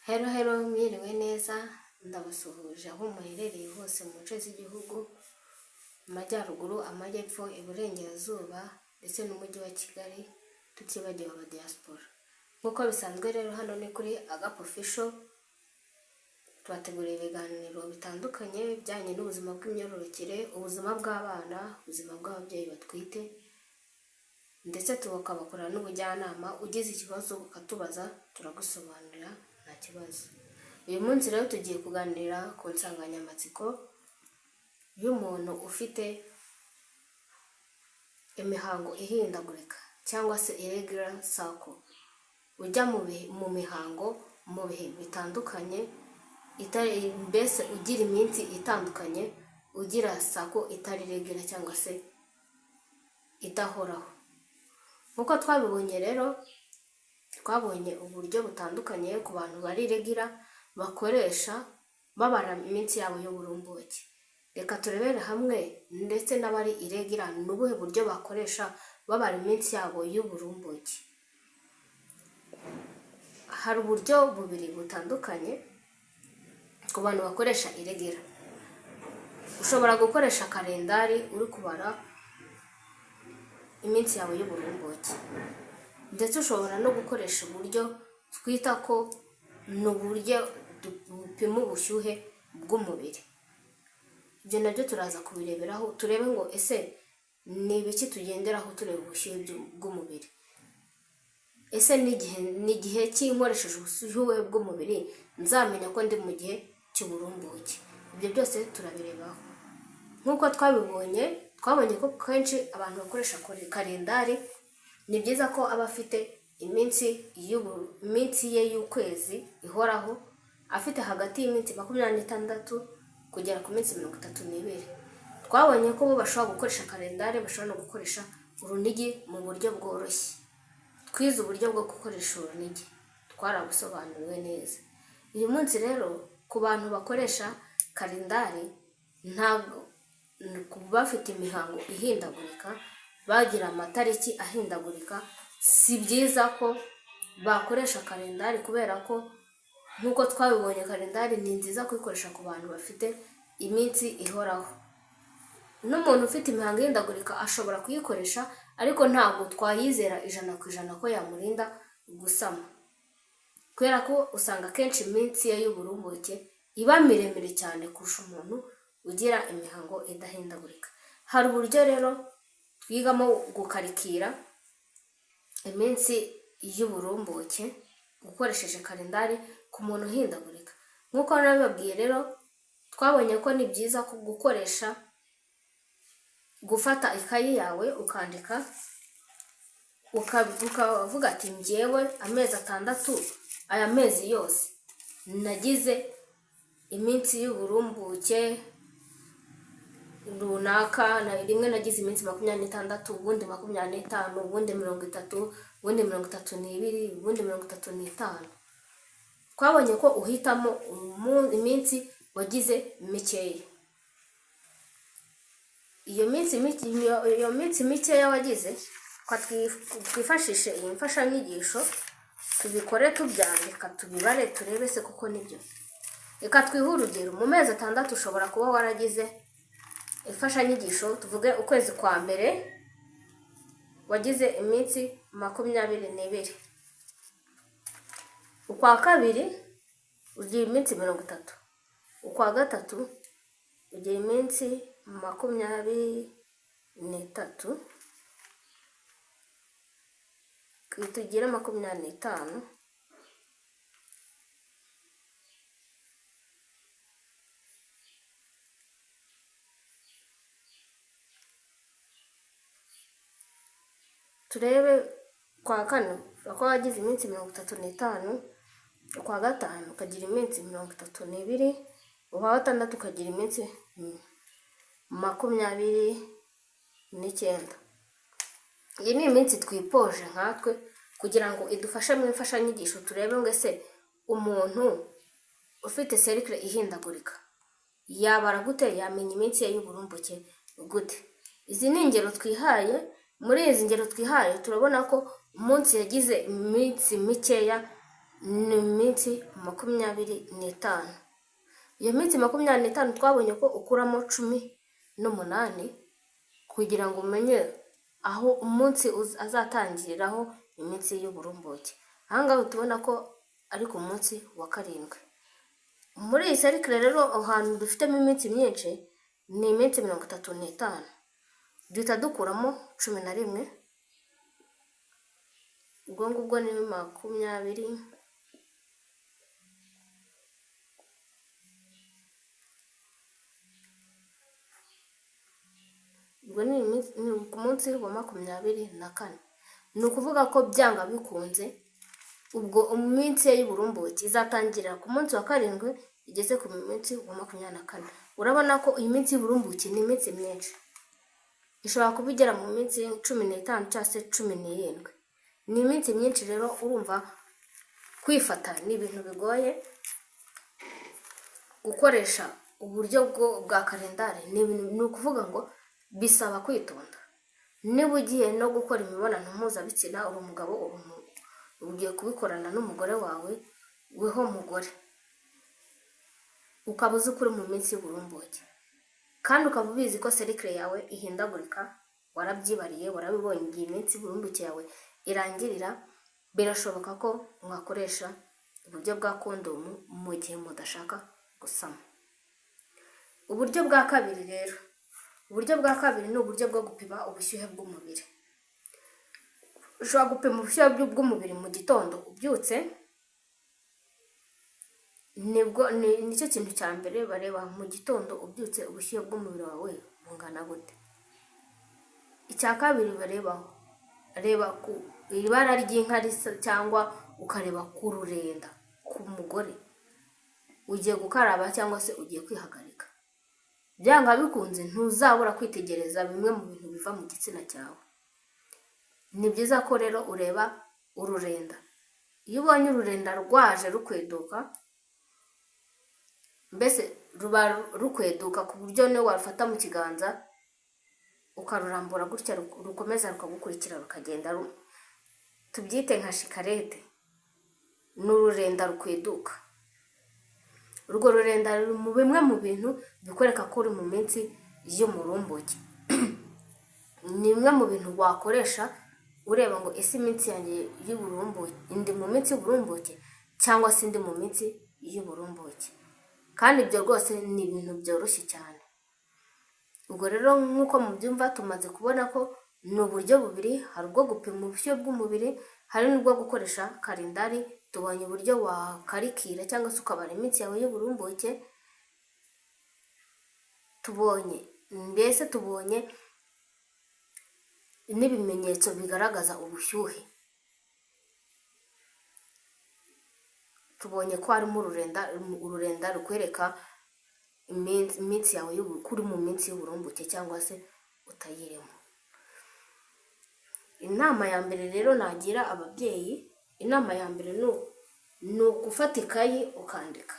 Hero hero mwiriwe neza, ndabasuhuje aho muherereye hose mu nce z'igihugu, amajyaruguru, amajyepfo, iburengerazuba ndetse n'umujyi wa Kigali, tutibagiwe aba diaspora. Nk'uko bisanzwe rero hano ni kuri Agape Official, tubateguriye ibiganiro bitandukanye bijyanye n'ubuzima bw'imyororokere, ubuzima bw'abana, ubuzima bw'ababyeyi batwite, ndetse tukabakorera n'ubujyanama. Ugize ikibazo ukatubaza turagusobanurira nta kibazo. Uyu munsi rero tugiye kuganira ku nsanganyamatsiko y'umuntu ufite imihango ihindagurika cyangwa se irregular cycle, ujya mu mihango mu bihe bitandukanye, mbese ugira iminsi itandukanye, ugira cycle itari regular cyangwa se idahoraho. Nk'uko twabibonye rero, twabonye uburyo butandukanye ku bantu bari regular bakoresha babara iminsi yabo y'uburumbuke. Reka turebere hamwe ndetse n'abari irregular ni ubuhe buryo bakoresha babara iminsi yabo y'uburumbuke. Hari uburyo bubiri butandukanye ku bantu bakoresha irregular. Ushobora gukoresha kalendari uri kubara iminsi yawe y'uburumbuke, ndetse ushobora no gukoresha uburyo twita ko ni uburyo bupima ubushyuhe bw'umubiri. Ibyo nabyo turaza kubireberaho, turebe ngo ese ni ibiki tugenderaho tureba ubushyuhe bw'umubiri. Ese ni igihe cy'inkoresheje ubushyuhe bw'umubiri nzamenya ko ndi mu gihe cy'uburumbuke. Ibyo byose turabirebaho. Nk'uko twabonye ko kenshi abantu bakoresha kalendari, ni byiza ko aba afite iminsi ye y'ukwezi ihoraho, afite hagati y'iminsi 26 kugera ku minsi 32. Twabonye ko bo bashobora gukoresha kalendari, bashobora no gukoresha urunigi mu buryo bworoshye. Twize uburyo bwo gukoresha urunigi, twarabusobanuriwe neza. Uyu munsi rero ku bantu bakoresha kalendari, ntabwo bafite imihango ihindagurika, bagira amatariki ahindagurika, si byiza ko bakoresha kalendari, kubera ko nk'uko twabibonye kalendari ni nziza kuyikoresha ku bantu bafite iminsi ihoraho. N'umuntu ufite imihango ihindagurika ashobora kuyikoresha, ariko ntabwo twayizera 100% ko yamurinda gusama, kubera ko usanga kenshi iminsi ye y'uburumbuke iba miremire cyane kurusha umuntu ugira imihango idahindagurika. Hari uburyo rero twigamo gukarikira iminsi y'uburumbuke ukoresheje kalendari ku muntu uhindagurika. Nk'uko nabibabwiye rero, twabonye ko ni byiza ko gufata ikayi yawe ukandika, ukavuga ati njyewe amezi 6, aya mezi yose nagize iminsi y'uburumbuke runaka, rimwe nagize iminsi 26, ubundi 25, ubundi 30, ubundi 32, ubundi 35. Twabonye ko uhitamo iminsi wagize mikeya. Iyo minsi mikeya wagize, twifashishe iyi mfashanyigisho, tubikore tubyandika, tubibare, turebe se kuko nibyo. Reka twihe urugero. Mu mezi 6 ushobora kuba waragize imfashanyigisho, tuvuge ukwezi kwa mbere wagize iminsi 22, ukwa kabiri ugira iminsi 30, ukwa gatatu ugira iminsi 23, tugira 25, turebe kwa kane uko wagize iminsi 35, kwa gatanu ukagira iminsi 32, kwa gatandatu ukagira iminsi 29. Iyi ni iminsi twipoje nkatwe kugira ngo idufashe mu imfashanyigisho, turebe ngo ese umuntu ufite cercle ihindagurika yabara gute, yamenya iminsi ye y'uburumbuke gute. Izi ni ingero twihaye. Muri izi ngero twihaye turabona ko umunsi yagize iminsi mikeya ni iminsi 25. Iyo minsi 25 twabonye ko ukuramo 18 kugira ngo umenye aho umunsi azatangiriraho iminsi y'uburumbuke. Ahangaha tubona ko ari ku munsi wa 7. Muri iyi cercle rero ahantu dufitemo iminsi myinshi ni iminsi 35. Duhita dukuramo 11, ubwo ngubwo ni 20. Ubwo ni ku munsi wa 24. Ni ukuvuga ko byanga bikunze ubwo iminsi y'uburumbuke izatangirira ku munsi wa 7 igeze ku munsi wa 24. Urabona ko iyi minsi y'uburumbuke ni iminsi myinshi, ishobora kuba igera mu minsi 15 cyangwa se 17. Ni iminsi myinshi rero, urumva kwifata ni ibintu bigoye. Gukoresha uburyo bwa kalendari ni ukuvuga ngo bisaba kwitonda. Niba ugiye no gukora imibonano mpuzabitsina, uri umugabo ugiye kubikorana n'umugore wawe, weho mugore ukaba uzi kuri mu minsi y'uburumbuke kandi ukaba ubizi ko cercle yawe ihindagurika, warabyibariye, warabibonye igihe iminsi y'uburumbuke yawe irangirira, birashoboka ko mwakoresha uburyo bwa kondomu mu gihe mudashaka gusama. Uburyo bwa kabiri rero, uburyo bwa kabiri ni uburyo bwo gupima ubushyuhe bw'umubiri. Ushobora gupima ubushyuhe bw'umubiri mu gitondo ubyutse, nicyo kintu cya mbere bareba. Mu gitondo ubyutse ubushyuhe bw'umubiri wawe bungana gute. Icya kabiri barebaho, reba ku ibara ry'inka risa, cyangwa ukareba ku rurenda ku mugore ugiye gukaraba cyangwa se ugiye kwihagarika. Byanga bikunze ntuzabura kwitegereza bimwe mu bintu biva mu gitsina cyawe. Ni byiza ko rero ureba ururenda. Iyo ubonye ururenda rwaje rukweduka, mbese ruba rukweduka ku buryo niyo warufata mu kiganza ukarurambura gutya rukomeza rukagukurikira rukagenda, tubyite nka shikarete, ni ururenda rukweduka. Urwo rurenda ruri mu bimwe mu bintu bikwereka ko uri mu minsi y'umurumbuke. Ni bimwe mu bintu wakoresha ureba ngo ese iminsi yanjye y'uburumbuke, ndi mu minsi y'uburumbuke cyangwa se ndi mu minsi y'uburumbuke. Kandi ibyo rwose ni ibintu byoroshye cyane. Ubwo rero nk'uko mubyumva, tumaze kubona ko ni uburyo bubiri, hari ubwo gupima ubushyuhe bw'umubiri, hari n'ubwo gukoresha kalendari. Tubonye uburyo wakarikira cyangwa se ukabara iminsi yawe y'uburumbuke. Tubonye n'ibimenyetso bigaragaza ubushyuhe. Tubonye ko harimo ururenda rukwereka iminsi yawe kuri mu minsi y'uburumbuke cyangwa se utayirimo. Inama ya mbere rero nagira ababyeyi, inama ya mbere ni ugufata ikayi ukandika.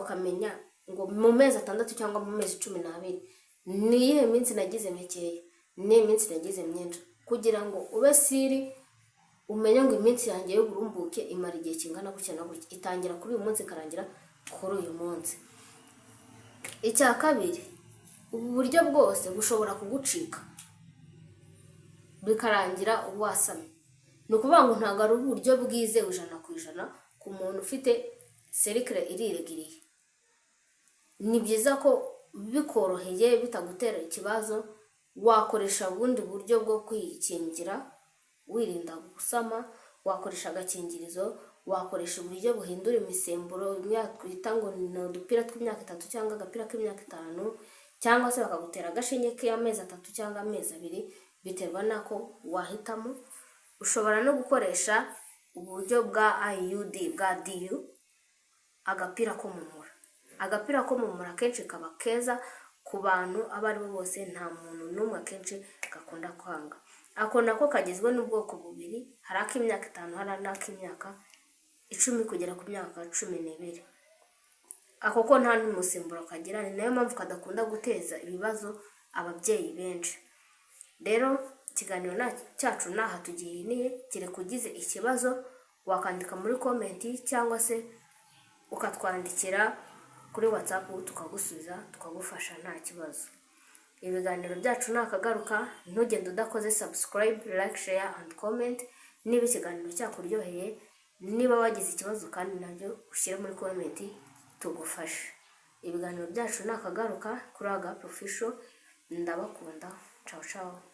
Ukamenya ngo mu mezi 6 cyangwa mu mezi 12 ni iyihe minsi nagize mikeya, ni iminsi nagize myinshi, kugira ngo ube siri umenye ngo iminsi yanjye y'uburumbuke imara igihe kingana gutya na gutya, itangira kuri uyu munsi ikarangira kuri uyu munsi. Icya kabiri, ubu buryo bwose bushobora kugucika bikarangira wasamye. Ni ukuvuga ngo ntabwo ari uburyo bwizewe 100% ku muntu ufite cercle iriregiriye. Ni byiza ko bikoroheye bitagutera ikibazo, wakoresha ubundi buryo bwo kwikingira wirinda gusama. Wakoresha agakingirizo, wakoresha uburyo buhindura imisemburo, twita ngo ni udupira tw'imyaka 3 cyangwa agapira k'imyaka 5, cyangwa se bakagutera agashinge k'amezi 3 cyangwa amezi 2, biterwa nako wahitamo. Ushobora no gukoresha uburyo bwa IUD bwa DU, agapira ko mu mura. Agapira ko mu mura kenshi kaba keza ku bantu abo ari bo bose, nta muntu n'umwe akenshi gakunda kwanga. Ako nako kagizwe n'ubwoko bubiri, hari ak'imyaka 5, hari n'ak'imyaka 10 kugera ku myaka 12. Ako ko nta n'umusemburo kagira, ni nayo mpamvu kadakunda guteza ibibazo ababyeyi benshi. Rero ikiganiro cyacu naha tugihiniye. kereka ugize ikibazo wakandika muri komenti cyangwa se ukatwandikira kuri WhatsApp tukagusubiza tukagufasha nta kibazo. Ibiganiro byacu nakagaruka, ntugende udakoze subscribe, like, share and comment. Niba ikiganiro cyakuryoheye, niba wagize ikibazo kandi nabyo ushyire muri komenti tugufashe. Ibiganiro byacu nakagaruka kuri Agape Official. Ndabakunda. Ciao ciao.